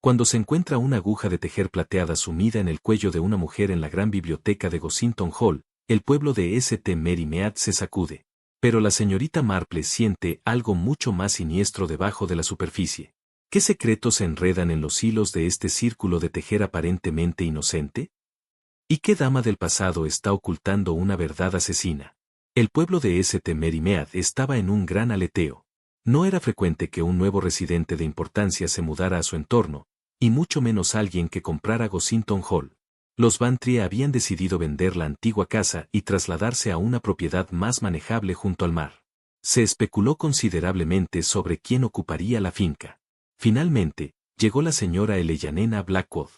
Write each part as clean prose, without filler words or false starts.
Cuando se encuentra una aguja de tejer plateada sumida en el cuello de una mujer en la gran biblioteca de Gossington Hall, el pueblo de St. Mary Mead se sacude. Pero la señorita Marple siente algo mucho más siniestro debajo de la superficie. ¿Qué secretos se enredan en los hilos de este círculo de tejer aparentemente inocente? ¿Y qué dama del pasado está ocultando una verdad asesina? El pueblo de St. Mary Mead estaba en un gran aleteo. No era frecuente que un nuevo residente de importancia se mudara a su entorno, y mucho menos alguien que comprara Gossington Hall. Los Bantry habían decidido vender la antigua casa y trasladarse a una propiedad más manejable junto al mar. Se especuló considerablemente sobre quién ocuparía la finca. Finalmente, llegó la señora Eleyanena Blackwood.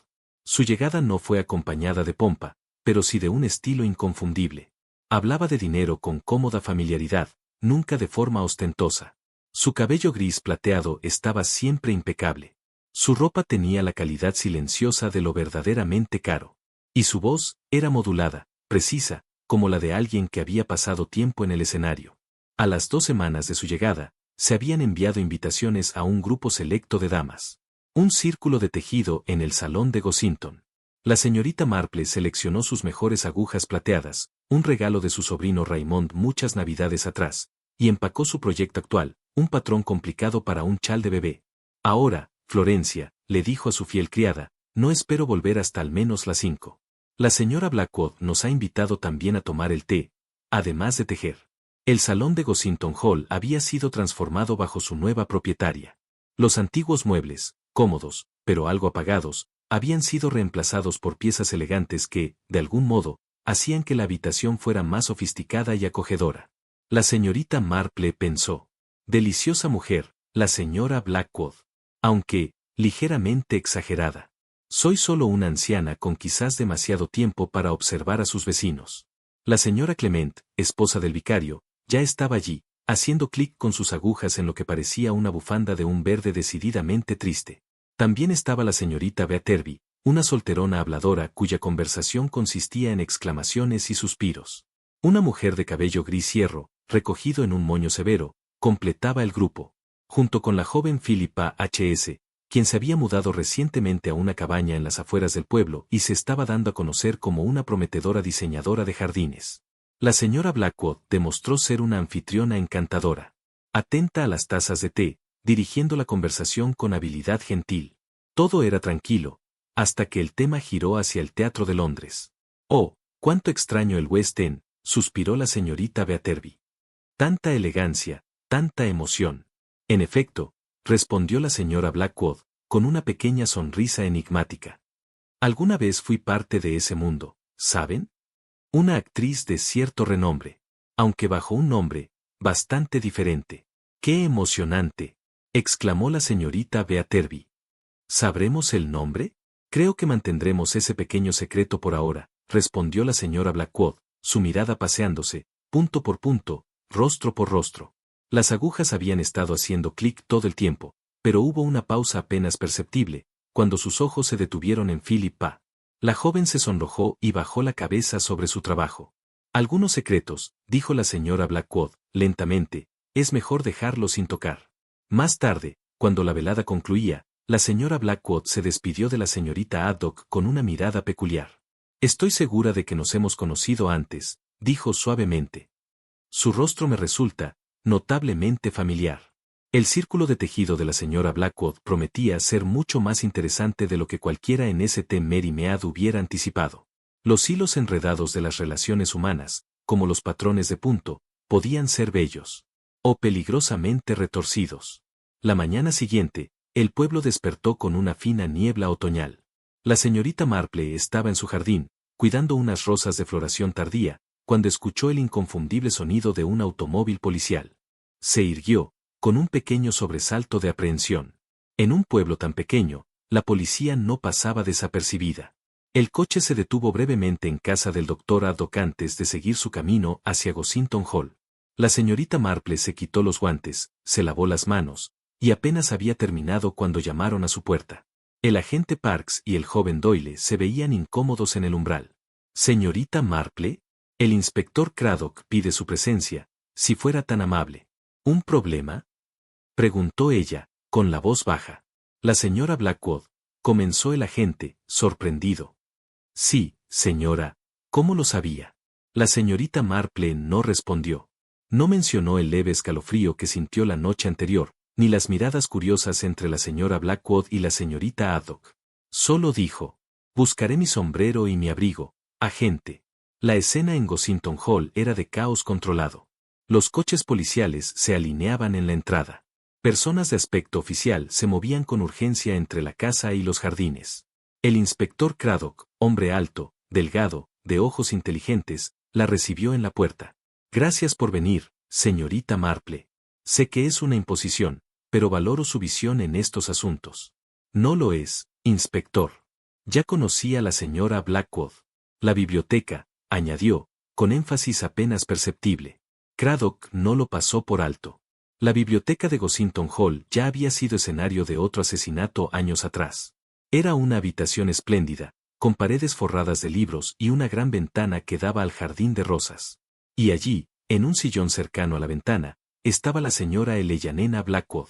Su llegada no fue acompañada de pompa, pero sí de un estilo inconfundible. Hablaba de dinero con cómoda familiaridad, nunca de forma ostentosa. Su cabello gris plateado estaba siempre impecable. Su ropa tenía la calidad silenciosa de lo verdaderamente caro. Y su voz era modulada, precisa, como la de alguien que había pasado tiempo en el escenario. A las 2 semanas de su llegada, se habían enviado invitaciones a un grupo selecto de damas. Un círculo de tejido en el salón de Gossington. La señorita Marple seleccionó sus mejores agujas plateadas, un regalo de su sobrino Raymond muchas navidades atrás, y empacó su proyecto actual, un patrón complicado para un chal de bebé. Ahora, Florencia, le dijo a su fiel criada, no espero volver hasta al menos las 5. La señora Blackwood nos ha invitado también a tomar el té, además de tejer. El salón de Gossington Hall había sido transformado bajo su nueva propietaria. Los antiguos muebles, cómodos, pero algo apagados, habían sido reemplazados por piezas elegantes que, de algún modo, hacían que la habitación fuera más sofisticada y acogedora. La señorita Marple pensó. Deliciosa mujer, la señora Blackwood. Aunque, ligeramente exagerada. Soy solo una anciana con quizás demasiado tiempo para observar a sus vecinos. La señora Clement, esposa del vicario, ya estaba allí, haciendo clic con sus agujas en lo que parecía una bufanda de un verde decididamente triste. También estaba la señorita Beaterby, una solterona habladora cuya conversación consistía en exclamaciones y suspiros. Una mujer de cabello gris hierro, recogido en un moño severo, completaba el grupo, junto con la joven Philippa H.S., quien se había mudado recientemente a una cabaña en las afueras del pueblo y se estaba dando a conocer como una prometedora diseñadora de jardines. La señora Blackwood demostró ser una anfitriona encantadora, atenta a las tazas de té, dirigiendo la conversación con habilidad gentil. Todo era tranquilo, hasta que el tema giró hacia el Teatro de Londres. «Oh, cuánto extraño el West End», suspiró la señorita Beaterby. «Tanta elegancia, tanta emoción». «En efecto», respondió la señora Blackwood, con una pequeña sonrisa enigmática. «Alguna vez fui parte de ese mundo, ¿saben? Una actriz de cierto renombre, aunque bajo un nombre bastante diferente». «¡Qué emocionante!», exclamó la señorita Beaterby. «¿Sabremos el nombre? Creo que mantendremos ese pequeño secreto por ahora», respondió la señora Blackwood, su mirada paseándose, punto por punto, rostro por rostro. Las agujas habían estado haciendo clic todo el tiempo, pero hubo una pausa apenas perceptible, cuando sus ojos se detuvieron en Philippa. La joven se sonrojó y bajó la cabeza sobre su trabajo. «Algunos secretos», dijo la señora Blackwood, lentamente, «es mejor dejarlos sin tocar». Más tarde, cuando la velada concluía, la señora Blackwood se despidió de la señorita Haddock con una mirada peculiar. «Estoy segura de que nos hemos conocido antes», dijo suavemente. «Su rostro me resulta notablemente familiar». El círculo de tejido de la señora Blackwood prometía ser mucho más interesante de lo que cualquiera en St. Mary Mead hubiera anticipado. Los hilos enredados de las relaciones humanas, como los patrones de punto, podían ser bellos o peligrosamente retorcidos. La mañana siguiente, el pueblo despertó con una fina niebla otoñal. La señorita Marple estaba en su jardín, cuidando unas rosas de floración tardía, cuando escuchó el inconfundible sonido de un automóvil policial. Se irguió, con un pequeño sobresalto de aprehensión. En un pueblo tan pequeño, la policía no pasaba desapercibida. El coche se detuvo brevemente en casa del doctor Haddock antes de seguir su camino hacia Gossington Hall. La señorita Marple se quitó los guantes, se lavó las manos, y apenas había terminado cuando llamaron a su puerta. El agente Parks y el joven Doyle se veían incómodos en el umbral. «Señorita Marple, el inspector Craddock pide su presencia, si fuera tan amable». «¿Un problema?», preguntó ella, con la voz baja. La señora Blackwood, comenzó el agente, sorprendido. Sí, señora, ¿cómo lo sabía? La señorita Marple no respondió. No mencionó el leve escalofrío que sintió la noche anterior, ni las miradas curiosas entre la señora Blackwood y la señorita Haddock. Solo dijo: buscaré mi sombrero y mi abrigo, agente. La escena en Gossington Hall era de caos controlado. Los coches policiales se alineaban en la entrada. Personas de aspecto oficial se movían con urgencia entre la casa y los jardines. El inspector Craddock, hombre alto, delgado, de ojos inteligentes, la recibió en la puerta. Gracias por venir, señorita Marple. Sé que es una imposición, pero valoro su visión en estos asuntos. No lo es, inspector. Ya conocí a la señora Blackwood. La biblioteca, añadió, con énfasis apenas perceptible. Craddock no lo pasó por alto. La biblioteca de Gossington Hall ya había sido escenario de otro asesinato años atrás. Era una habitación espléndida, con paredes forradas de libros y una gran ventana que daba al jardín de rosas. Y allí, en un sillón cercano a la ventana, estaba la señora Eleyanena Blackwood.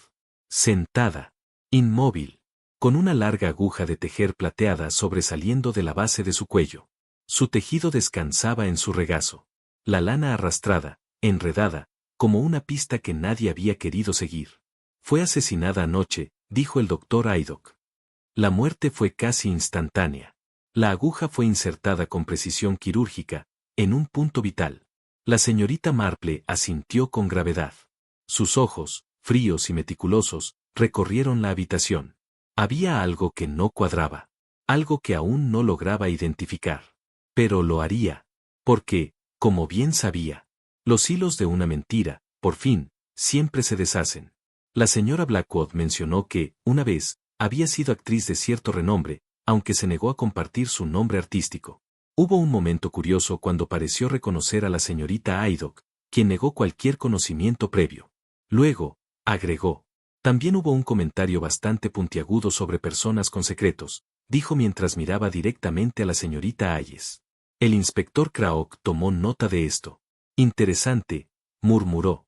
Sentada, inmóvil, con una larga aguja de tejer plateada sobresaliendo de la base de su cuello. Su tejido descansaba en su regazo. La lana arrastrada, enredada, como una pista que nadie había querido seguir. Fue asesinada anoche, dijo el doctor Haydock. La muerte fue casi instantánea. La aguja fue insertada con precisión quirúrgica, en un punto vital. La señorita Marple asintió con gravedad. Sus ojos, fríos y meticulosos, recorrieron la habitación. Había algo que no cuadraba. Algo que aún no lograba identificar. Pero lo haría. Porque, como bien sabía, los hilos de una mentira, por fin, siempre se deshacen. La señora Blackwood mencionó que, una vez, había sido actriz de cierto renombre, aunque se negó a compartir su nombre artístico. Hubo un momento curioso cuando pareció reconocer a la señorita Haydock, quien negó cualquier conocimiento previo. Luego, agregó, también hubo un comentario bastante puntiagudo sobre personas con secretos, dijo mientras miraba directamente a la señorita Hayes. El inspector Craddock tomó nota de esto. Interesante, murmuró.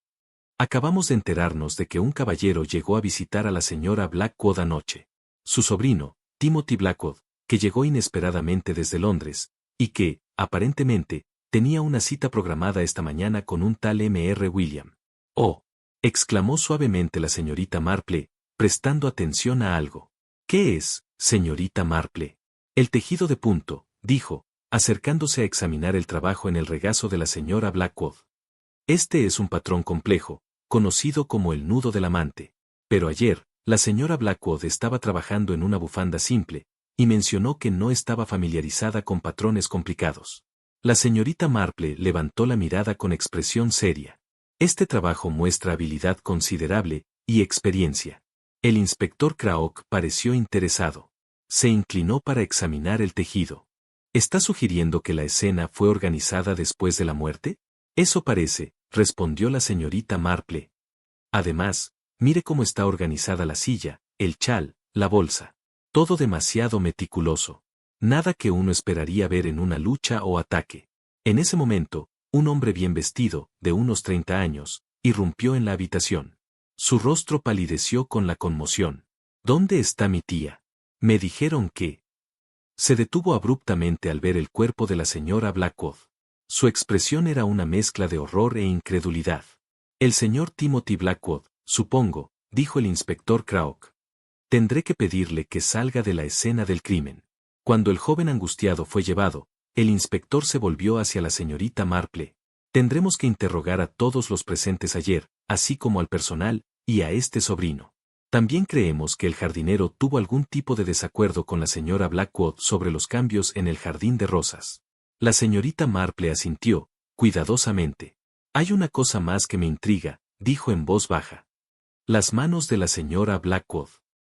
Acabamos de enterarnos de que un caballero llegó a visitar a la señora Blackwood anoche. Su sobrino, Timothy Blackwood, que llegó inesperadamente desde Londres, y que, aparentemente, tenía una cita programada esta mañana con un tal M.R. William. Oh, exclamó suavemente la señorita Marple, prestando atención a algo. ¿Qué es, señorita Marple? El tejido de punto, dijo, acercándose a examinar el trabajo en el regazo de la señora Blackwood. Este es un patrón complejo, conocido como el nudo del amante. Pero ayer, la señora Blackwood estaba trabajando en una bufanda simple, y mencionó que no estaba familiarizada con patrones complicados. La señorita Marple levantó la mirada con expresión seria. Este trabajo muestra habilidad considerable y experiencia. El inspector Craddock pareció interesado. Se inclinó para examinar el tejido. ¿Está sugiriendo que la escena fue organizada después de la muerte? Eso parece, respondió la señorita Marple. Además, mire cómo está organizada la silla, el chal, la bolsa. Todo demasiado meticuloso. Nada que uno esperaría ver en una lucha o ataque. En ese momento, un hombre bien vestido, de unos 30 años, irrumpió en la habitación. Su rostro palideció con la conmoción. ¿Dónde está mi tía? Me dijeron que... Se detuvo abruptamente al ver el cuerpo de la señora Blackwood. Su expresión era una mezcla de horror e incredulidad. El señor Timothy Blackwood, supongo, dijo el inspector Craddock. Tendré que pedirle que salga de la escena del crimen. Cuando el joven angustiado fue llevado, el inspector se volvió hacia la señorita Marple. Tendremos que interrogar a todos los presentes ayer, así como al personal, y a este sobrino. También creemos que el jardinero tuvo algún tipo de desacuerdo con la señora Blackwood sobre los cambios en el jardín de rosas. La señorita Marple asintió, cuidadosamente. Hay una cosa más que me intriga, dijo en voz baja. Las manos de la señora Blackwood.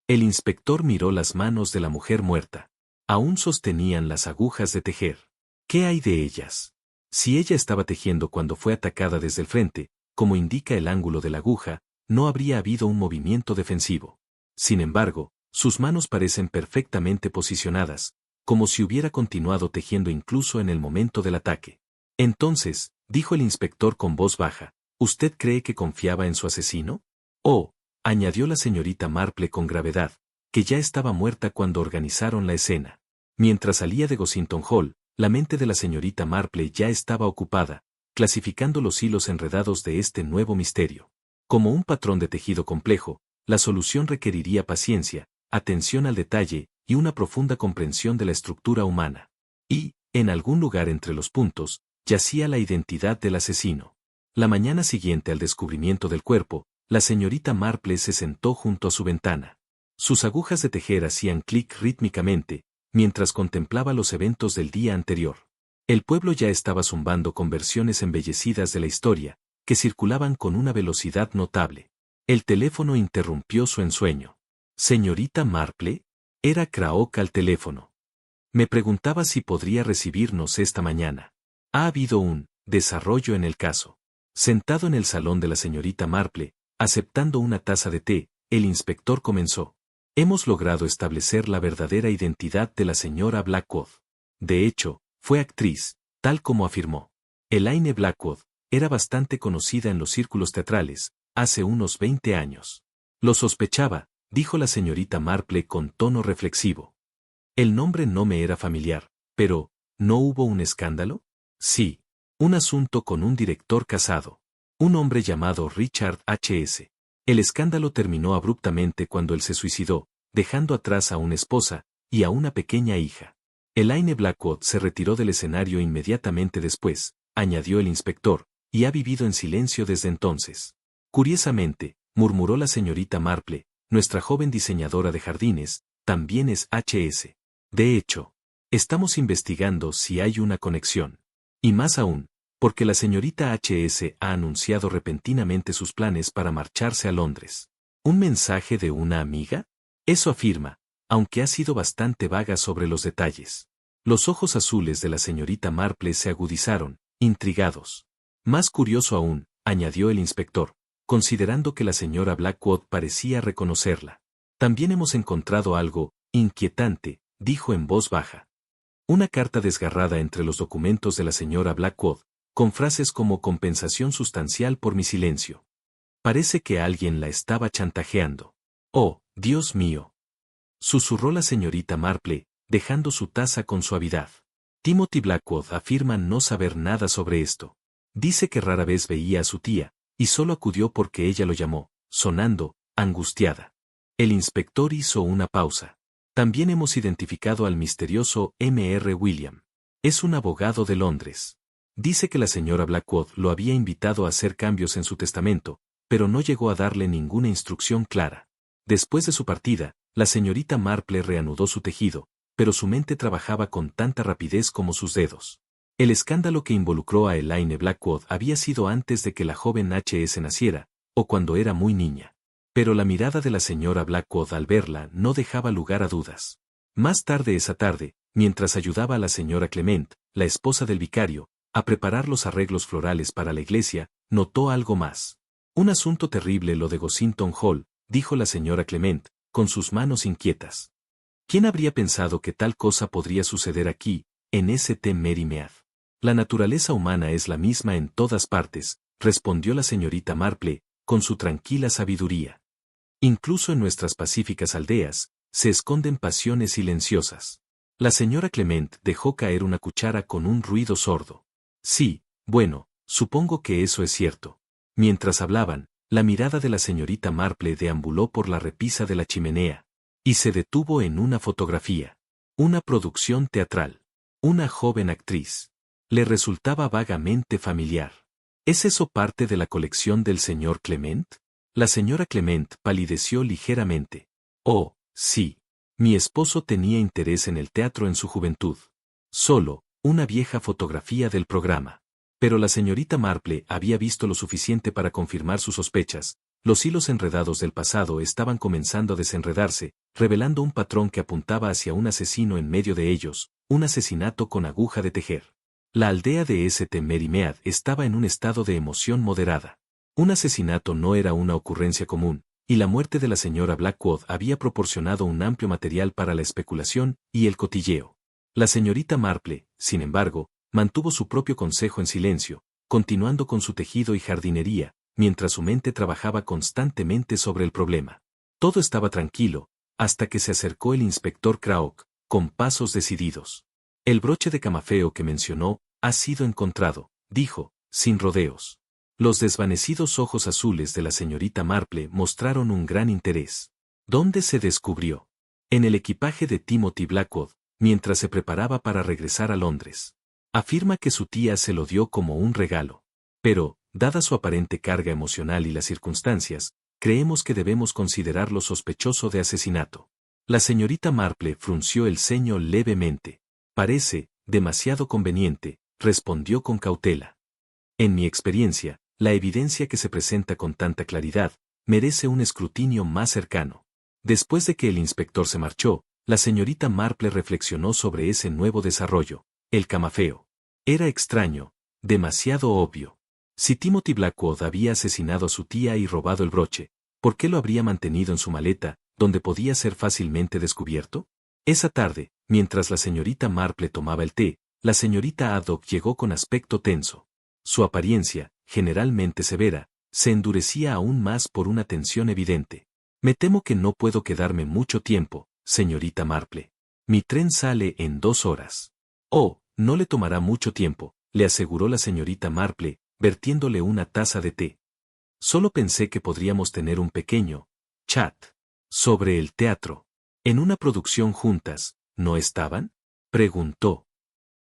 El inspector miró las manos de la mujer muerta. Aún sostenían las agujas de tejer. ¿Qué hay de ellas? Si ella estaba tejiendo cuando fue atacada desde el frente, como indica el ángulo de la aguja, no habría habido un movimiento defensivo. Sin embargo, sus manos parecen perfectamente posicionadas, como si hubiera continuado tejiendo incluso en el momento del ataque. Entonces, dijo el inspector con voz baja, ¿usted cree que confiaba en su asesino? Oh, añadió la señorita Marple con gravedad, que ya estaba muerta cuando organizaron la escena. Mientras salía de Gossington Hall, la mente de la señorita Marple ya estaba ocupada, clasificando los hilos enredados de este nuevo misterio. Como un patrón de tejido complejo, la solución requeriría paciencia, atención al detalle y una profunda comprensión de la estructura humana. Y, en algún lugar entre los puntos, yacía la identidad del asesino. La mañana siguiente al descubrimiento del cuerpo, la señorita Marple se sentó junto a su ventana. Sus agujas de tejer hacían clic rítmicamente, mientras contemplaba los eventos del día anterior. El pueblo ya estaba zumbando con versiones embellecidas de la historia, que circulaban con una velocidad notable. El teléfono interrumpió su ensueño. ¿Señorita Marple? Era Craock al teléfono. Me preguntaba si podría recibirnos esta mañana. Ha habido un desarrollo en el caso. Sentado en el salón de la señorita Marple, aceptando una taza de té, el inspector comenzó. Hemos logrado establecer la verdadera identidad de la señora Blackwood. De hecho, fue actriz, tal como afirmó. Elaine Blackwood era bastante conocida en los círculos teatrales, hace unos 20 años. Lo sospechaba, dijo la señorita Marple con tono reflexivo. El nombre no me era familiar, pero, ¿no hubo un escándalo? Sí. Un asunto con un director casado. Un hombre llamado Richard H.S. El escándalo terminó abruptamente cuando él se suicidó, dejando atrás a una esposa y a una pequeña hija. Elaine Blackwood se retiró del escenario inmediatamente después, añadió el inspector, y ha vivido en silencio desde entonces. Curiosamente, murmuró la señorita Marple, nuestra joven diseñadora de jardines, también es H.S. De hecho, estamos investigando si hay una conexión. Y más aún, porque la señorita H.S. ha anunciado repentinamente sus planes para marcharse a Londres. ¿Un mensaje de una amiga? Eso afirma, aunque ha sido bastante vaga sobre los detalles. Los ojos azules de la señorita Marple se agudizaron, intrigados. Más curioso aún, añadió el inspector, considerando que la señora Blackwood parecía reconocerla. También hemos encontrado algo inquietante, dijo en voz baja. Una carta desgarrada entre los documentos de la señora Blackwood, con frases como compensación sustancial por mi silencio. Parece que alguien la estaba chantajeando. Oh, Dios mío. Susurró la señorita Marple, dejando su taza con suavidad. Timothy Blackwood afirma no saber nada sobre esto. Dice que rara vez veía a su tía, y solo acudió porque ella lo llamó, sonando, angustiada. El inspector hizo una pausa. También hemos identificado al misterioso M.R. William. Es un abogado de Londres. Dice que la señora Blackwood lo había invitado a hacer cambios en su testamento, pero no llegó a darle ninguna instrucción clara. Después de su partida, la señorita Marple reanudó su tejido, pero su mente trabajaba con tanta rapidez como sus dedos. El escándalo que involucró a Elaine Blackwood había sido antes de que la joven H.S. naciera, o cuando era muy niña. Pero la mirada de la señora Blackwood al verla no dejaba lugar a dudas. Más tarde esa tarde, mientras ayudaba a la señora Clement, la esposa del vicario, a preparar los arreglos florales para la iglesia, notó algo más. Un asunto terrible lo de Gossington Hall, dijo la señora Clement, con sus manos inquietas. ¿Quién habría pensado que tal cosa podría suceder aquí, en St. Mary Mead? La naturaleza humana es la misma en todas partes, respondió la señorita Marple, con su tranquila sabiduría. Incluso en nuestras pacíficas aldeas, se esconden pasiones silenciosas. La señora Clement dejó caer una cuchara con un ruido sordo. Sí, bueno, supongo que eso es cierto. Mientras hablaban, la mirada de la señorita Marple deambuló por la repisa de la chimenea, y se detuvo en una fotografía. Una producción teatral. Una joven actriz. Le resultaba vagamente familiar. ¿Es eso parte de la colección del señor Clement? La señora Clement palideció ligeramente. Oh, sí. Mi esposo tenía interés en el teatro en su juventud. Solo, una vieja fotografía del programa. Pero la señorita Marple había visto lo suficiente para confirmar sus sospechas. Los hilos enredados del pasado estaban comenzando a desenredarse, revelando un patrón que apuntaba hacia un asesino en medio de ellos, un asesinato con aguja de tejer. La aldea de St. Mary Mead estaba en un estado de emoción moderada. Un asesinato no era una ocurrencia común, y la muerte de la señora Blackwood había proporcionado un amplio material para la especulación y el cotilleo. La señorita Marple, sin embargo, mantuvo su propio consejo en silencio, continuando con su tejido y jardinería, mientras su mente trabajaba constantemente sobre el problema. Todo estaba tranquilo, hasta que se acercó el inspector Craok, con pasos decididos. El broche de camafeo que mencionó ha sido encontrado, dijo, sin rodeos. Los desvanecidos ojos azules de la señorita Marple mostraron un gran interés. ¿Dónde se descubrió? En el equipaje de Timothy Blackwood, mientras se preparaba para regresar a Londres. Afirma que su tía se lo dio como un regalo. Pero, dada su aparente carga emocional y las circunstancias, creemos que debemos considerarlo sospechoso de asesinato. La señorita Marple frunció el ceño levemente. Parece demasiado conveniente, respondió con cautela. En mi experiencia, la evidencia que se presenta con tanta claridad merece un escrutinio más cercano. Después de que el inspector se marchó, la señorita Marple reflexionó sobre ese nuevo desarrollo, el camafeo. Era extraño, demasiado obvio. Si Timothy Blackwood había asesinado a su tía y robado el broche, ¿por qué lo habría mantenido en su maleta, donde podía ser fácilmente descubierto? Esa tarde, mientras la señorita Marple tomaba el té, la señorita Haddock llegó con aspecto tenso. Su apariencia, generalmente severa, se endurecía aún más por una tensión evidente. Me temo que no puedo quedarme mucho tiempo, señorita Marple. Mi tren sale en 2 horas. Oh, no le tomará mucho tiempo, le aseguró la señorita Marple, vertiéndole una taza de té. Solo pensé que podríamos tener un pequeño chat sobre el teatro. En una producción juntas, ¿no estaban? Preguntó.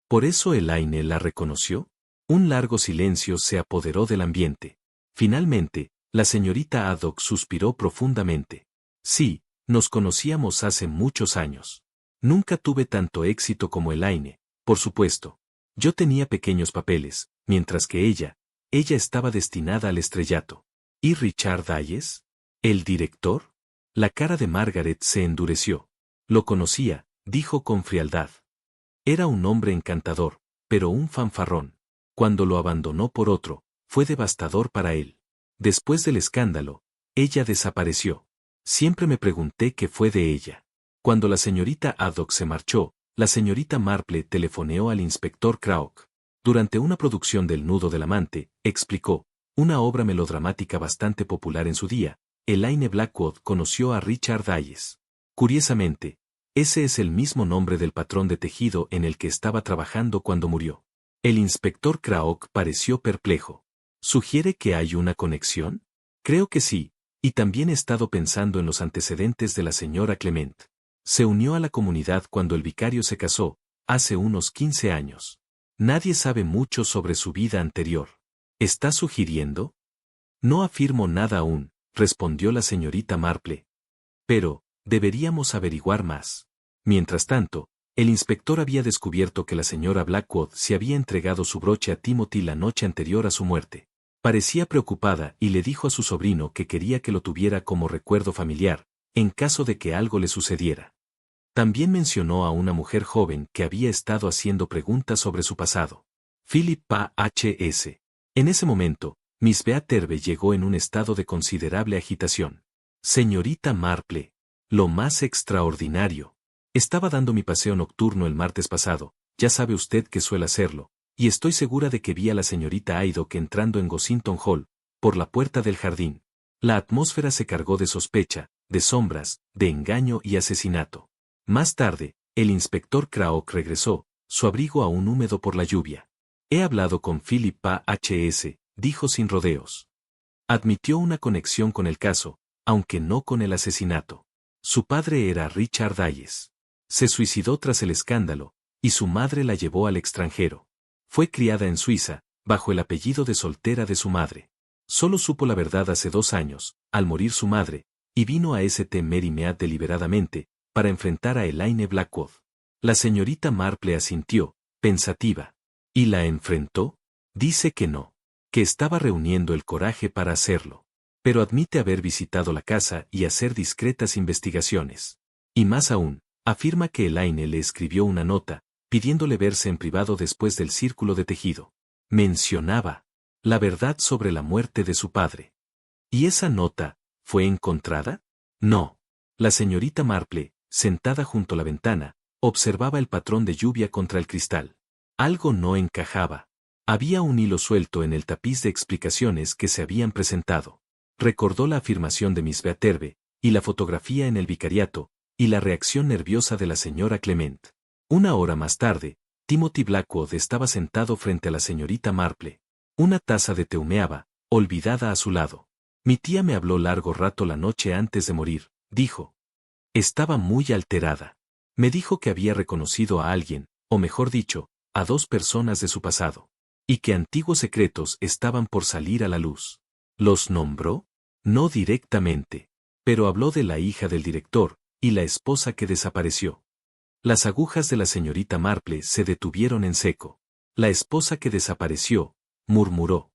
¿Por eso Elaine la reconoció? Un largo silencio se apoderó del ambiente. Finalmente, la señorita Haddock suspiró profundamente. Sí, nos conocíamos hace muchos años. Nunca tuve tanto éxito como Elaine, por supuesto. Yo tenía pequeños papeles, mientras que ella estaba destinada al estrellato. ¿Y Richard Hayes? ¿El director? La cara de Margaret se endureció. Lo conocía, dijo con frialdad. Era un hombre encantador, pero un fanfarrón. Cuando lo abandonó por otro, fue devastador para él. Después del escándalo, ella desapareció. Siempre me pregunté qué fue de ella. Cuando la señorita Haddock se marchó, la señorita Marple telefoneó al inspector Craok. Durante una producción del Nudo del Amante, explicó, una obra melodramática bastante popular en su día, Elaine Blackwood conoció a Richard Hayes. Curiosamente, ese es el mismo nombre del patrón de tejido en el que estaba trabajando cuando murió. El inspector Craok pareció perplejo. ¿Sugiere que hay una conexión? Creo que sí, y también he estado pensando en los antecedentes de la señora Clement. Se unió a la comunidad cuando el vicario se casó, hace unos 15 años. Nadie sabe mucho sobre su vida anterior. ¿Está sugiriendo? No afirmo nada aún, respondió la señorita Marple. Pero, deberíamos averiguar más. Mientras tanto, el inspector había descubierto que la señora Blackwood se había entregado su broche a Timothy la noche anterior a su muerte. Parecía preocupada y le dijo a su sobrino que quería que lo tuviera como recuerdo familiar, en caso de que algo le sucediera. También mencionó a una mujer joven que había estado haciendo preguntas sobre su pasado. Philippa H.S. En ese momento, Miss Beaterbe llegó en un estado de considerable agitación. Señorita Marple, lo más extraordinario. Estaba dando mi paseo nocturno el martes pasado, ya sabe usted que suele hacerlo, y estoy segura de que vi a la señorita Haydock entrando en Gossington Hall, por la puerta del jardín. La atmósfera se cargó de sospecha, de sombras, de engaño y asesinato. Más tarde, el inspector Craok regresó, su abrigo aún húmedo por la lluvia. He hablado con Philippa H.S., dijo sin rodeos. Admitió una conexión con el caso, aunque no con el asesinato. Su padre era Richard Hayes. Se suicidó tras el escándalo, y su madre la llevó al extranjero. Fue criada en Suiza, bajo el apellido de soltera de su madre. Solo supo la verdad hace 2 años, al morir su madre, y vino a St. Mary Mead deliberadamente, para enfrentar a Elaine Blackwood. La señorita Marple asintió, pensativa. ¿Y la enfrentó? Dice que no, que estaba reuniendo el coraje para hacerlo. Pero admite haber visitado la casa y hacer discretas investigaciones. Y más aún, afirma que Elaine le escribió una nota, pidiéndole verse en privado después del círculo de tejido. Mencionaba la verdad sobre la muerte de su padre. ¿Y esa nota fue encontrada? No. La señorita Marple, sentada junto a la ventana, observaba el patrón de lluvia contra el cristal. Algo no encajaba. Había un hilo suelto en el tapiz de explicaciones que se habían presentado. Recordó la afirmación de Miss Beaterbe, y la fotografía en el vicariato, y la reacción nerviosa de la señora Clement. Una hora más tarde, Timothy Blackwood estaba sentado frente a la señorita Marple. Una taza de té humeaba, olvidada a su lado. Mi tía me habló largo rato la noche antes de morir, dijo. Estaba muy alterada. Me dijo que había reconocido a alguien, o mejor dicho, a dos personas de su pasado, y que antiguos secretos estaban por salir a la luz. ¿Los nombró? No directamente, pero habló de la hija del director, y la esposa que desapareció. Las agujas de la señorita Marple se detuvieron en seco. La esposa que desapareció, murmuró.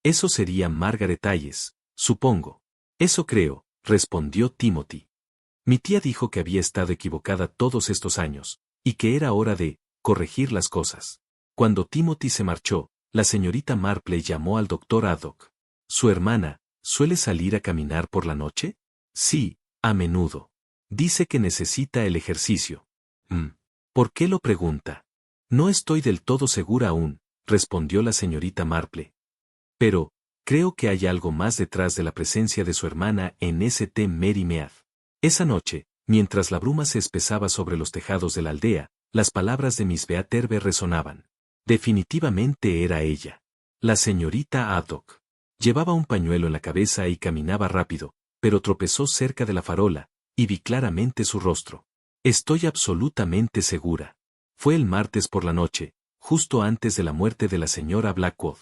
Eso sería Margaret Hayes, supongo. Eso creo, respondió Timothy. Mi tía dijo que había estado equivocada todos estos años, y que era hora de corregir las cosas. Cuando Timothy se marchó, la señorita Marple llamó al doctor Haddock. ¿Su hermana suele salir a caminar por la noche? Sí, a menudo. Dice que necesita el ejercicio. ¿Por qué lo pregunta? No estoy del todo segura aún, respondió la señorita Marple. Pero, creo que hay algo más detrás de la presencia de su hermana en St. Mary Mead. Esa noche, mientras la bruma se espesaba sobre los tejados de la aldea, las palabras de Miss Beaterbe resonaban. Definitivamente era ella. La señorita Haddock. Llevaba un pañuelo en la cabeza y caminaba rápido, pero tropezó cerca de la farola, y vi claramente su rostro. Estoy absolutamente segura. Fue el martes por la noche, justo antes de la muerte de la señora Blackwood.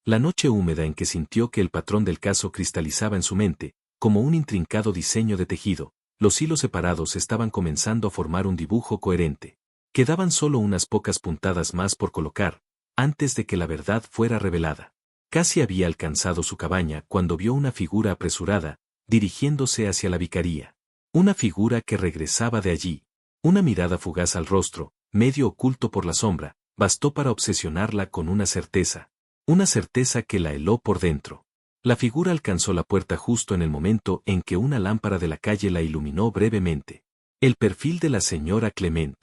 La noche húmeda en que sintió que el patrón del caso cristalizaba en su mente, como un intrincado diseño de tejido. Los hilos separados estaban comenzando a formar un dibujo coherente. Quedaban solo unas pocas puntadas más por colocar, antes de que la verdad fuera revelada. Casi había alcanzado su cabaña cuando vio una figura apresurada, dirigiéndose hacia la vicaría. Una figura que regresaba de allí. Una mirada fugaz al rostro, medio oculto por la sombra, bastó para obsesionarla con una certeza que la heló por dentro. La figura alcanzó la puerta justo en el momento en que una lámpara de la calle la iluminó brevemente. El perfil de la señora Clement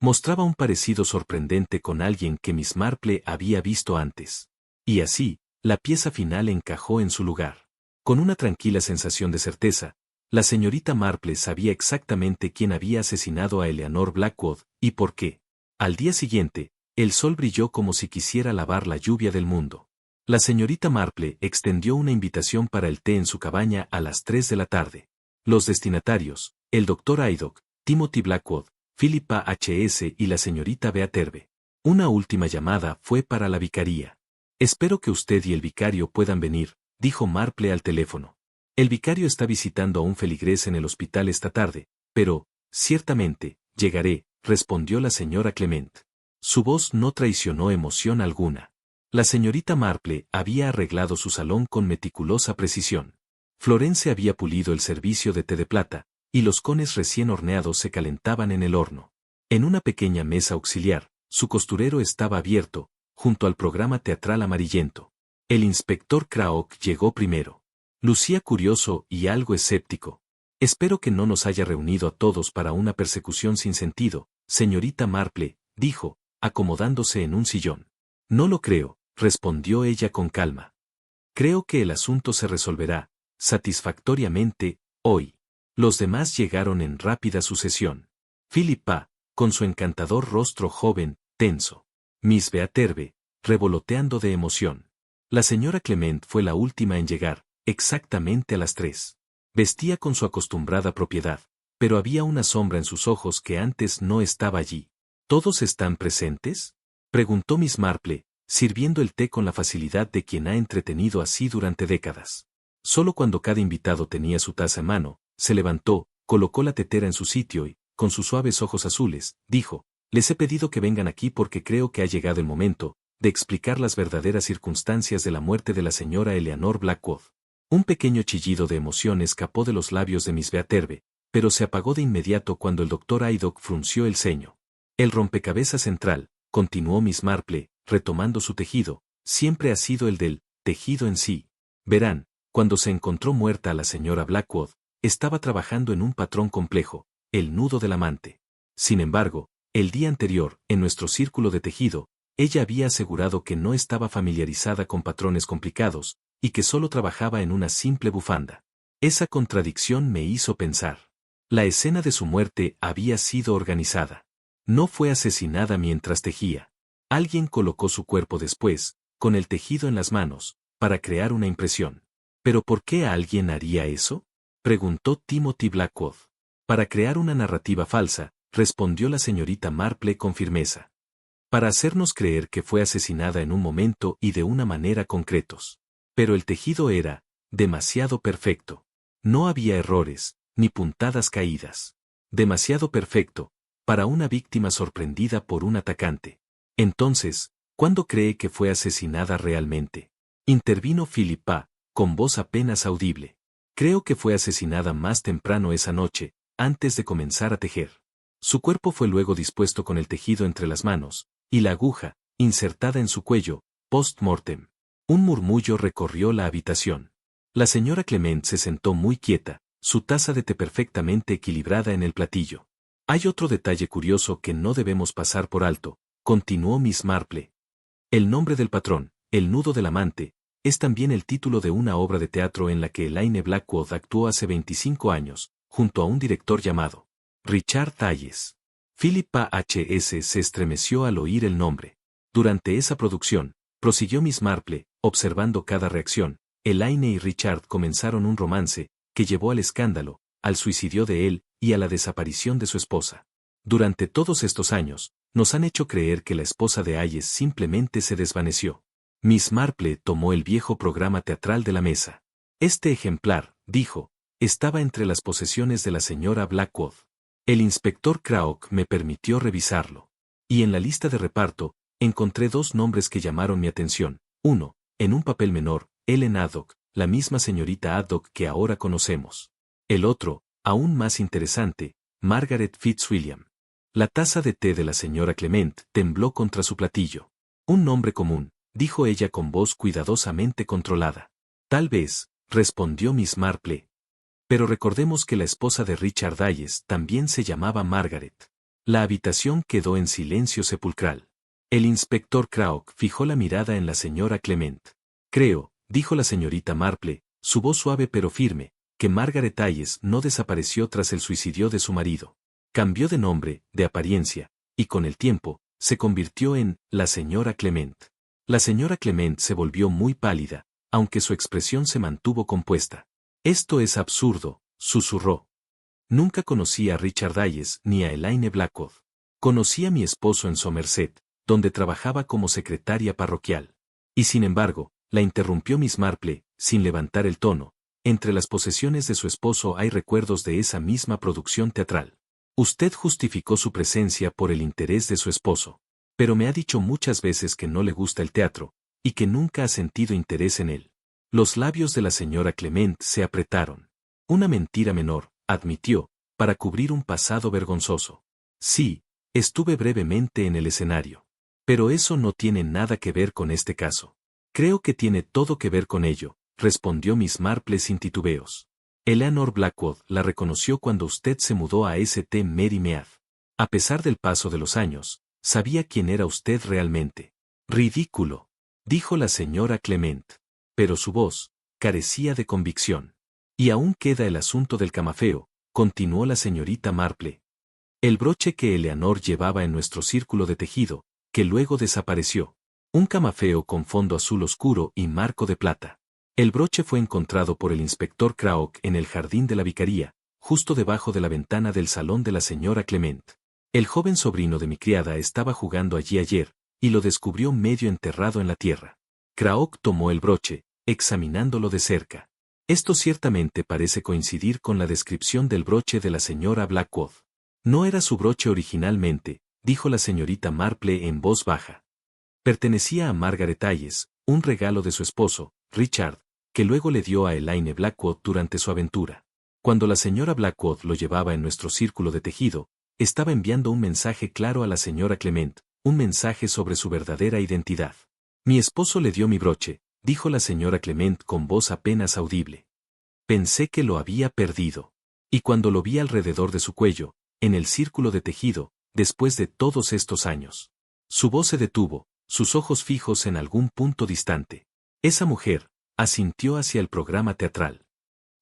mostraba un parecido sorprendente con alguien que Miss Marple había visto antes. Y así, la pieza final encajó en su lugar. Con una tranquila sensación de certeza, la señorita Marple sabía exactamente quién había asesinado a Eleanor Blackwood, y por qué. Al día siguiente, el sol brilló como si quisiera lavar la lluvia del mundo. La señorita Marple extendió una invitación para el té en su cabaña a las 3 de la tarde. Los destinatarios, el doctor Haydock, Timothy Blackwood, Philippa H.S. y la señorita Beaterbe. Una última llamada fue para la vicaría. Espero que usted y el vicario puedan venir, dijo Marple al teléfono. El vicario está visitando a un feligrés en el hospital esta tarde, pero, ciertamente, llegaré, respondió la señora Clement. Su voz no traicionó emoción alguna. La señorita Marple había arreglado su salón con meticulosa precisión. Florence había pulido el servicio de té de plata, y los cones recién horneados se calentaban en el horno. En una pequeña mesa auxiliar, su costurero estaba abierto, junto al programa teatral amarillento. El inspector Craok llegó primero. Lucía curioso y algo escéptico. Espero que no nos haya reunido a todos para una persecución sin sentido, señorita Marple, dijo, acomodándose en un sillón. No lo creo, respondió ella con calma. Creo que el asunto se resolverá, satisfactoriamente, hoy. Los demás llegaron en rápida sucesión. Philippa, con su encantador rostro joven, tenso. Miss Beaterbe, revoloteando de emoción. La señora Clement fue la última en llegar, exactamente a las 3. Vestía con su acostumbrada propiedad, pero había una sombra en sus ojos que antes no estaba allí. ¿Todos están presentes?, preguntó Miss Marple, sirviendo el té con la facilidad de quien ha entretenido así durante décadas. Solo cuando cada invitado tenía su taza en mano, se levantó, colocó la tetera en su sitio y, con sus suaves ojos azules, dijo, les he pedido que vengan aquí porque creo que ha llegado el momento de explicar las verdaderas circunstancias de la muerte de la señora Eleanor Blackwood. Un pequeño chillido de emoción escapó de los labios de Miss Beaterbe, pero se apagó de inmediato cuando el doctor Haydock frunció el ceño. El rompecabezas central, continuó Miss Marple, retomando su tejido, siempre ha sido el del tejido en sí. Verán, cuando se encontró muerta a la señora Blackwood, estaba trabajando en un patrón complejo, el nudo del amante. Sin embargo, el día anterior, en nuestro círculo de tejido, ella había asegurado que no estaba familiarizada con patrones complicados, y que solo trabajaba en una simple bufanda. Esa contradicción me hizo pensar. La escena de su muerte había sido organizada. No fue asesinada mientras tejía. Alguien colocó su cuerpo después, con el tejido en las manos, para crear una impresión. ¿Pero por qué alguien haría eso?, preguntó Timothy Blackwood. Para crear una narrativa falsa, respondió la señorita Marple con firmeza. Para hacernos creer que fue asesinada en un momento y de una manera concretos. Pero el tejido era demasiado perfecto. No había errores, ni puntadas caídas. Demasiado perfecto, para una víctima sorprendida por un atacante. Entonces, ¿cuándo cree que fue asesinada realmente?, intervino Philippa, con voz apenas audible. Creo que fue asesinada más temprano esa noche, antes de comenzar a tejer. Su cuerpo fue luego dispuesto con el tejido entre las manos, y la aguja, insertada en su cuello, post-mortem. Un murmullo recorrió la habitación. La señora Clement se sentó muy quieta, su taza de té perfectamente equilibrada en el platillo. Hay otro detalle curioso que no debemos pasar por alto, continuó Miss Marple. El nombre del patrón, el nudo del amante, es también el título de una obra de teatro en la que Elaine Blackwood actuó hace 25 años, junto a un director llamado Richard Hayes. Philippa H.S. se estremeció al oír el nombre. Durante esa producción, prosiguió Miss Marple, observando cada reacción, Elaine y Richard comenzaron un romance, que llevó al escándalo, al suicidio de él, y a la desaparición de su esposa. Durante todos estos años, nos han hecho creer que la esposa de Hayes simplemente se desvaneció. Miss Marple tomó el viejo programa teatral de la mesa. Este ejemplar, dijo, estaba entre las posesiones de la señora Blackwood. El inspector Craok me permitió revisarlo. Y en la lista de reparto, encontré dos nombres que llamaron mi atención. Uno, en un papel menor, Ellen Haddock, la misma señorita Haddock que ahora conocemos. El otro, aún más interesante, Margaret Fitzwilliam. La taza de té de la señora Clement tembló contra su platillo. Un nombre común, dijo ella con voz cuidadosamente controlada. Tal vez, respondió Miss Marple. Pero recordemos que la esposa de Richard Hayes también se llamaba Margaret. La habitación quedó en silencio sepulcral. El inspector Craok fijó la mirada en la señora Clement. Creo, dijo la señorita Marple, su voz suave pero firme, que Margaret Hayes no desapareció tras el suicidio de su marido. Cambió de nombre, de apariencia, y con el tiempo, se convirtió en la señora Clement. La señora Clement se volvió muy pálida, aunque su expresión se mantuvo compuesta. Esto es absurdo, susurró. Nunca conocí a Richard Hayes ni a Elaine Blackwood. Conocí a mi esposo en Somerset, donde trabajaba como secretaria parroquial. Y sin embargo, la interrumpió Miss Marple, sin levantar el tono. Entre las posesiones de su esposo hay recuerdos de esa misma producción teatral. Usted justificó su presencia por el interés de su esposo. Pero me ha dicho muchas veces que no le gusta el teatro, y que nunca ha sentido interés en él. Los labios de la señora Clement se apretaron. Una mentira menor, admitió, para cubrir un pasado vergonzoso. Sí, estuve brevemente en el escenario. Pero eso no tiene nada que ver con este caso. Creo que tiene todo que ver con ello, respondió Miss Marple sin titubeos. Eleanor Blackwood la reconoció cuando usted se mudó a St. Mary Mead. A pesar del paso de los años, sabía quién era usted realmente. Ridículo, dijo la señora Clement. Pero su voz carecía de convicción. Y aún queda el asunto del camafeo, continuó la señorita Marple. El broche que Eleanor llevaba en nuestro círculo de tejido, que luego desapareció. Un camafeo con fondo azul oscuro y marco de plata. El broche fue encontrado por el inspector Craok en el jardín de la vicaría, justo debajo de la ventana del salón de la señora Clement. El joven sobrino de mi criada estaba jugando allí ayer, y lo descubrió medio enterrado en la tierra. Craok tomó el broche, examinándolo de cerca. Esto ciertamente parece coincidir con la descripción del broche de la señora Blackwood. No era su broche originalmente, dijo la señorita Marple en voz baja. Pertenecía a Margaret Hayes, un regalo de su esposo, Richard, que luego le dio a Elaine Blackwood durante su aventura. Cuando la señora Blackwood lo llevaba en nuestro círculo de tejido, estaba enviando un mensaje claro a la señora Clement, un mensaje sobre su verdadera identidad. Mi esposo le dio mi broche, dijo la señora Clement con voz apenas audible. Pensé que lo había perdido. Y cuando lo vi alrededor de su cuello, en el círculo de tejido, después de todos estos años. Su voz se detuvo, sus ojos fijos en algún punto distante. Esa mujer asintió hacia el programa teatral.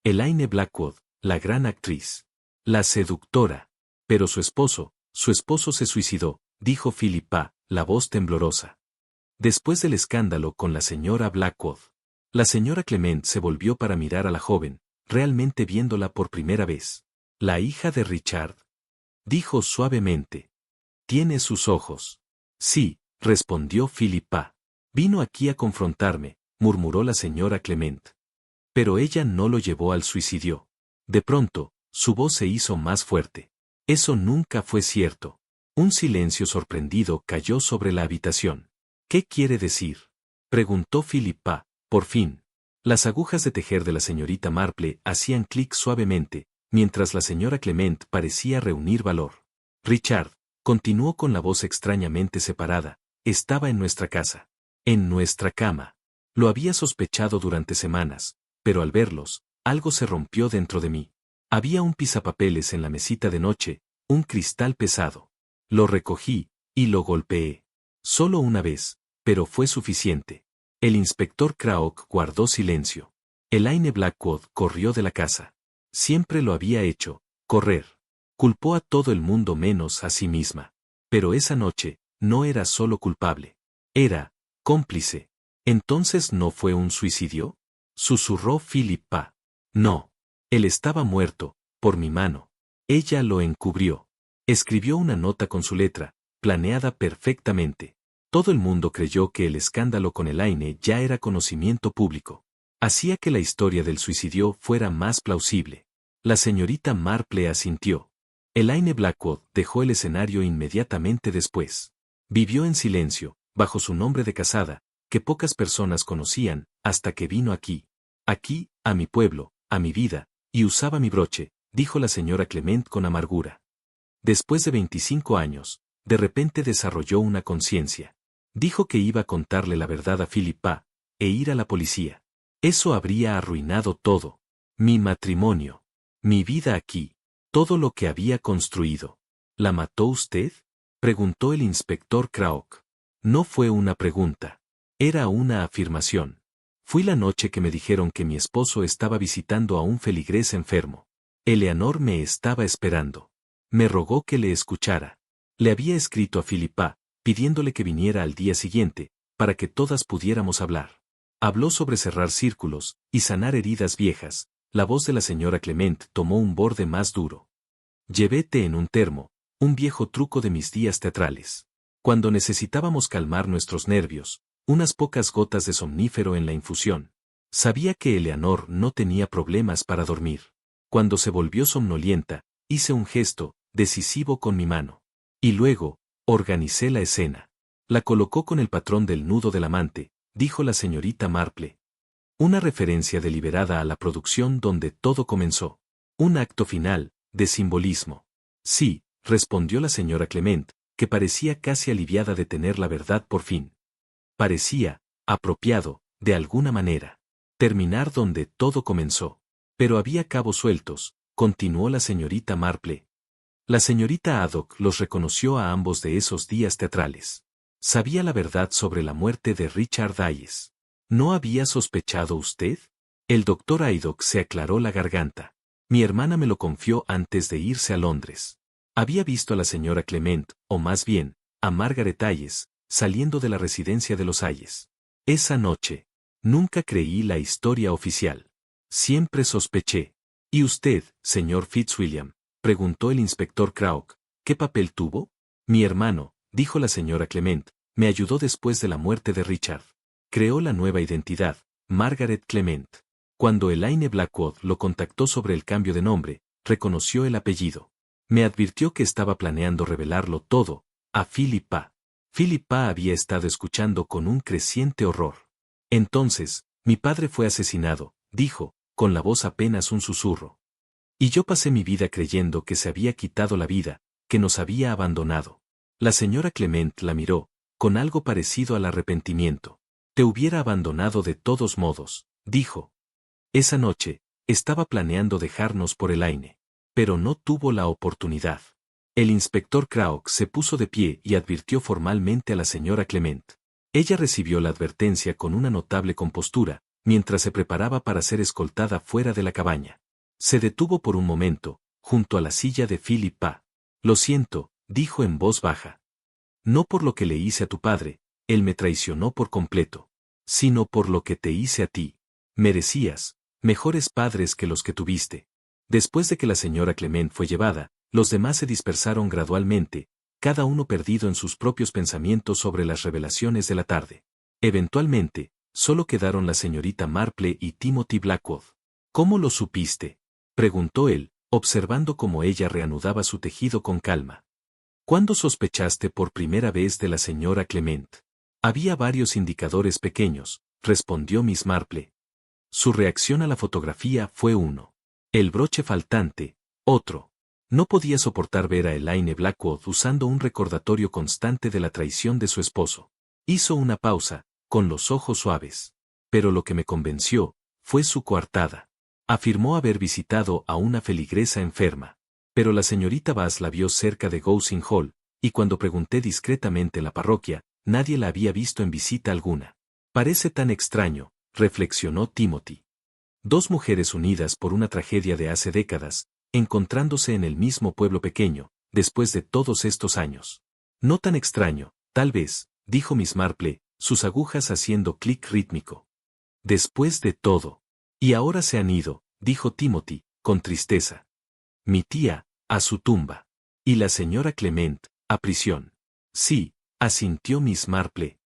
Elaine Blackwood, la gran actriz. La seductora. Pero su esposo se suicidó, dijo Philippa, la voz temblorosa. Después del escándalo con la señora Blackwood. La señora Clement se volvió para mirar a la joven, realmente viéndola por primera vez. La hija de Richard. Dijo suavemente. Tiene sus ojos. Sí, respondió Philippa. Vino aquí a confrontarme, murmuró la señora Clement. Pero ella no lo llevó al suicidio. De pronto, su voz se hizo más fuerte. Eso nunca fue cierto. Un silencio sorprendido cayó sobre la habitación. ¿Qué quiere decir? Preguntó Philippa, por fin. Las agujas de tejer de la señorita Marple hacían clic suavemente, mientras la señora Clement parecía reunir valor. Richard, continuó con la voz extrañamente separada, estaba en nuestra casa. En nuestra cama. Lo había sospechado durante semanas, pero al verlos, algo se rompió dentro de mí. Había un pisapapeles en la mesita de noche, un cristal pesado. Lo recogí, y lo golpeé. Solo una vez, pero fue suficiente. El inspector Craok guardó silencio. Elaine Blackwood corrió de la casa. Siempre lo había hecho, correr. Culpó a todo el mundo menos a sí misma. Pero esa noche, no era solo culpable. Era cómplice. ¿Entonces no fue un suicidio? Susurró Philippa. No. Él estaba muerto, por mi mano. Ella lo encubrió. Escribió una nota con su letra, planeada perfectamente. Todo el mundo creyó que el escándalo con Elaine ya era conocimiento público. Hacía que la historia del suicidio fuera más plausible. La señorita Marple asintió. Elaine Blackwood dejó el escenario inmediatamente después. Vivió en silencio, bajo su nombre de casada, que pocas personas conocían, hasta que vino aquí. Aquí, a mi pueblo, a mi vida, y usaba mi broche, dijo la señora Clement con amargura. Después de 25 años, de repente desarrolló una conciencia. Dijo que iba a contarle la verdad a Philippa, e ir a la policía. Eso habría arruinado todo. Mi matrimonio. Mi vida aquí. Todo lo que había construido. ¿La mató usted? Preguntó el inspector Craok. No fue una pregunta. Era una afirmación. Fui la noche que me dijeron que mi esposo estaba visitando a un feligrés enfermo. Eleanor me estaba esperando. Me rogó que le escuchara. Le había escrito a Philippa, pidiéndole que viniera al día siguiente, para que todas pudiéramos hablar. Habló sobre cerrar círculos y sanar heridas viejas. La voz de la señora Clement tomó un borde más duro. Llevé té en un termo, un viejo truco de mis días teatrales. Cuando necesitábamos calmar nuestros nervios, unas pocas gotas de somnífero en la infusión. Sabía que Eleanor no tenía problemas para dormir. Cuando se volvió somnolienta, hice un gesto decisivo con mi mano. Y luego, organicé la escena. La colocó con el patrón del nudo del amante, dijo la señorita Marple. Una referencia deliberada a la producción donde todo comenzó. Un acto final, de simbolismo. Sí, respondió la señora Clement, que parecía casi aliviada de tener la verdad por fin. Parecía apropiado, de alguna manera. Terminar donde todo comenzó. Pero había cabos sueltos, continuó la señorita Marple. La señorita Haddock los reconoció a ambos de esos días teatrales. Sabía la verdad sobre la muerte de Richard Hayes. ¿No había sospechado usted? El doctor Haydock se aclaró la garganta. Mi hermana me lo confió antes de irse a Londres. Había visto a la señora Clement, o más bien, a Margaret Hayes, saliendo de la residencia de los Hayes. Esa noche. Nunca creí la historia oficial. Siempre sospeché. ¿Y usted, señor Fitzwilliam? Preguntó el inspector Craok. ¿Qué papel tuvo? Mi hermano, dijo la señora Clement, me ayudó después de la muerte de Richard. Creó la nueva identidad, Margaret Clement. Cuando Elaine Blackwood lo contactó sobre el cambio de nombre, reconoció el apellido. Me advirtió que estaba planeando revelarlo todo, a Philippa. Philippa había estado escuchando con un creciente horror. Entonces, mi padre fue asesinado, dijo, con la voz apenas un susurro. Y yo pasé mi vida creyendo que se había quitado la vida, que nos había abandonado. La señora Clement la miró, con algo parecido al arrepentimiento. Te hubiera abandonado de todos modos, dijo. Esa noche, estaba planeando dejarnos por Elaine. Pero no tuvo la oportunidad. El inspector Craok se puso de pie y advirtió formalmente a la señora Clement. Ella recibió la advertencia con una notable compostura, mientras se preparaba para ser escoltada fuera de la cabaña. Se detuvo por un momento, junto a la silla de Philippa. Lo siento, dijo en voz baja. No por lo que le hice a tu padre, él me traicionó por completo, sino por lo que te hice a ti. Merecías mejores padres que los que tuviste. Después de que la señora Clement fue llevada, los demás se dispersaron gradualmente, cada uno perdido en sus propios pensamientos sobre las revelaciones de la tarde. Eventualmente, solo quedaron la señorita Marple y Timothy Blackwood. ¿Cómo lo supiste?, preguntó él, observando cómo ella reanudaba su tejido con calma. ¿Cuándo sospechaste por primera vez de la señora Clement? Había varios indicadores pequeños, respondió Miss Marple. Su reacción a la fotografía fue uno. El broche faltante, otro. No podía soportar ver a Elaine Blackwood usando un recordatorio constante de la traición de su esposo. Hizo una pausa, con los ojos suaves. Pero lo que me convenció fue su coartada. Afirmó haber visitado a una feligresa enferma. Pero la señorita Bass la vio cerca de Gosing Hall, y cuando pregunté discretamente en la parroquia, nadie la había visto en visita alguna. Parece tan extraño, reflexionó Timothy. Dos mujeres unidas por una tragedia de hace décadas, encontrándose en el mismo pueblo pequeño, después de todos estos años. No tan extraño, tal vez, dijo Miss Marple, sus agujas haciendo clic rítmico. Después de todo. Y ahora se han ido, dijo Timothy, con tristeza. Mi tía, a su tumba. Y la señora Clement, a prisión. Sí, asintió Miss Marple.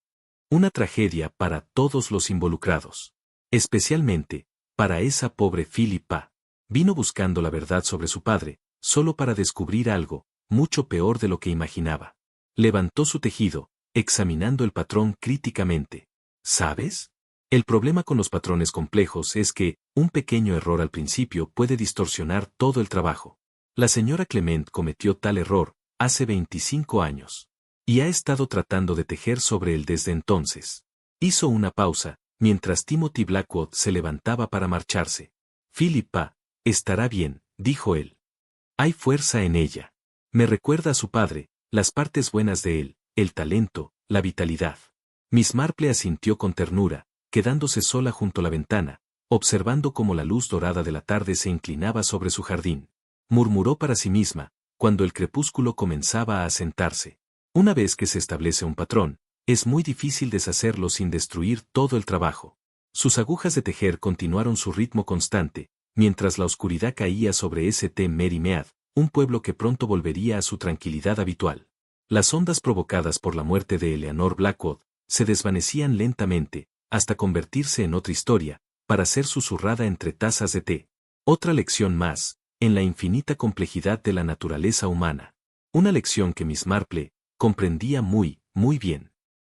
Una tragedia para todos los involucrados. Especialmente, para esa pobre Philippa. Vino buscando la verdad sobre su padre, solo para descubrir algo, mucho peor de lo que imaginaba. Levantó su tejido, examinando el patrón críticamente. ¿Sabes? El problema con los patrones complejos es que, un pequeño error al principio puede distorsionar todo el trabajo. La señora Clement cometió tal error, hace 25 años. Y ha estado tratando de tejer sobre él desde entonces. Hizo una pausa, mientras Timothy Blackwood se levantaba para marcharse. Philippa, estará bien, dijo él. Hay fuerza en ella. Me recuerda a su padre, las partes buenas de él, el talento, la vitalidad. Miss Marple asintió con ternura, quedándose sola junto a la ventana, observando cómo la luz dorada de la tarde se inclinaba sobre su jardín. Murmuró para sí misma, cuando el crepúsculo comenzaba a asentarse. Una vez que se establece un patrón, es muy difícil deshacerlo sin destruir todo el trabajo. Sus agujas de tejer continuaron su ritmo constante, mientras la oscuridad caía sobre St. Mary Mead, un pueblo que pronto volvería a su tranquilidad habitual. Las ondas provocadas por la muerte de Eleanor Blackwood se desvanecían lentamente, hasta convertirse en otra historia, para ser susurrada entre tazas de té. Otra lección más, en la infinita complejidad de la naturaleza humana. Una lección que Miss Marple comprendía muy bien.